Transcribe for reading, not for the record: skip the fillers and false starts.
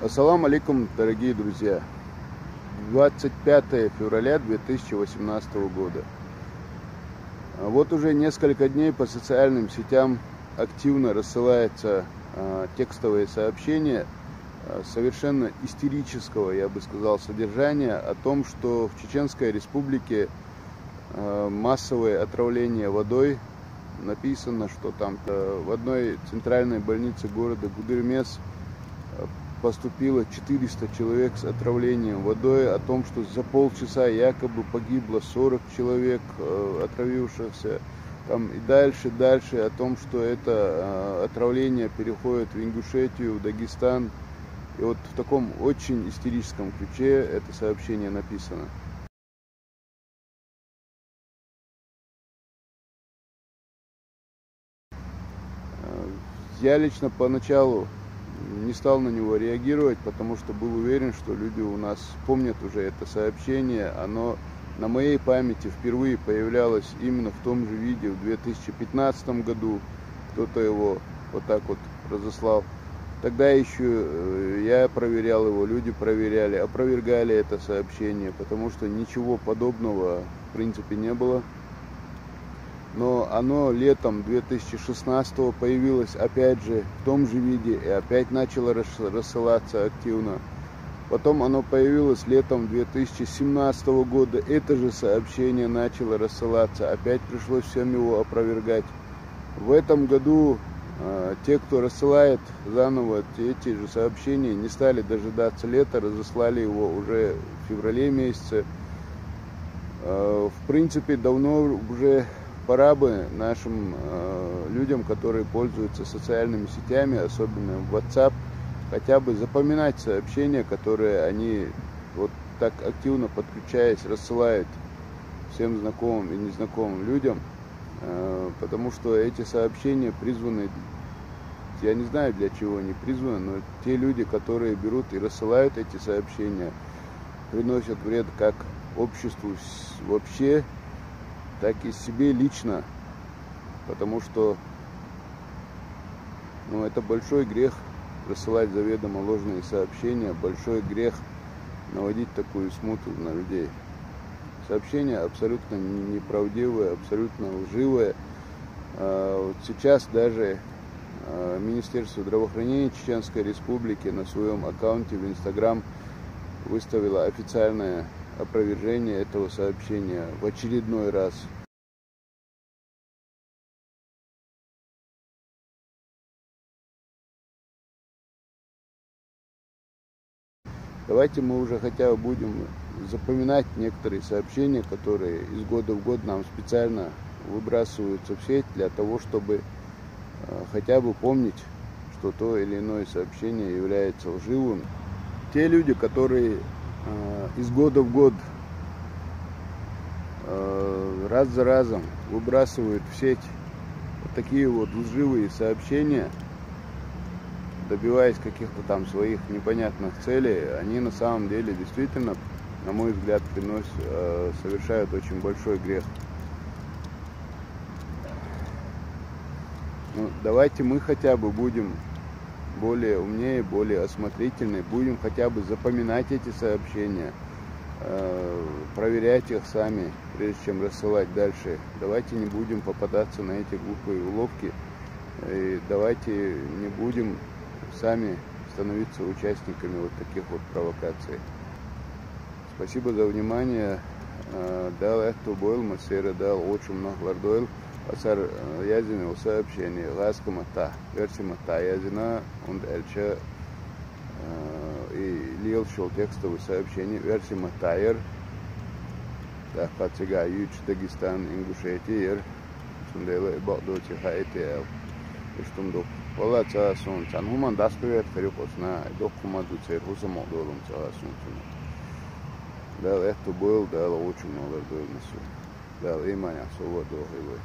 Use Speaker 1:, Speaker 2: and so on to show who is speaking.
Speaker 1: Ассаламу алейкум, дорогие друзья. 25 февраля 2018 года. Вот уже несколько дней по социальным сетям активно рассылается текстовые сообщения совершенно истерического, я бы сказал, содержания о том, что в Чеченской Республике массовое отравление водой. Написано, что там в одной центральной больнице города Гудермес поступило 400 человек с отравлением водой, о том, что за полчаса якобы погибло 40 человек отравившихся, там и дальше, о том, что это отравление переходит в Ингушетию, в Дагестан. И вот в таком очень истерическом ключе это сообщение написано. Я лично поначалу не стал на него реагировать, потому что был уверен, что люди у нас помнят уже это сообщение. Оно на моей памяти впервые появлялось именно в том же виде в 2015 году. Кто-то его вот так вот разослал. Тогда еще я проверял его, люди проверяли, опровергали это сообщение, потому что ничего подобного в принципе не было. Но оно летом 2016 появилось опять же в том же виде и опять начало рассылаться активно. Потом оно появилось летом 2017 года, это же сообщение начало рассылаться, опять пришлось всем его опровергать. В этом году те, кто рассылает заново эти же сообщения, не стали дожидаться лета, разослали его уже в феврале месяце. В принципе, давно уже пора бы нашим людям, которые пользуются социальными сетями, особенно в WhatsApp, хотя бы запоминать сообщения, которые они вот так активно подключаясь рассылают всем знакомым и незнакомым людям, потому что эти сообщения призваны, я не знаю для чего они призваны, но те люди, которые берут и рассылают эти сообщения, приносят вред как обществу вообще, так и себе лично, потому что это большой грех рассылать заведомо ложные сообщения, большой грех наводить такую смуту на людей. Сообщения абсолютно неправдивые, абсолютно лживые. Вот сейчас даже Министерство здравоохранения Чеченской Республики на своем аккаунте в Инстаграм выставило официальное опровержение этого сообщения в очередной раз. Давайте мы уже хотя бы будем запоминать некоторые сообщения, которые из года в год нам специально выбрасываются в сеть для того, чтобы хотя бы помнить, что то или иное сообщение является лживым. Те люди, которые из года в год раз за разом выбрасывают в сеть вот такие вот лживые сообщения, добиваясь каких-то там своих непонятных целей, они на самом деле действительно, на мой взгляд, совершают очень большой грех. Давайте мы хотя бы будем более умнее, более осмотрительны, будем хотя бы запоминать эти сообщения, проверять их сами, прежде чем рассылать дальше. Давайте не будем попадаться на эти глупые уловки, и давайте не будем сами становиться участниками вот таких вот провокаций. Спасибо за внимание. Дал это бойл, масера дал очень много лардойл. Асар язина сообщение ласка мата, версия мата язина, он дальше и лил шел текстовые сообщения, версия матайер, так подсяга юч Дагестан, Ингушетия, сундела и бадоти хаэтел, и штундок. Вала цасон, цанхуман дасквер, ферюкосна, докумаду церхуса модолом цасон. Дал это был, дал очень много лардойл. Дал имя, слово дохивой.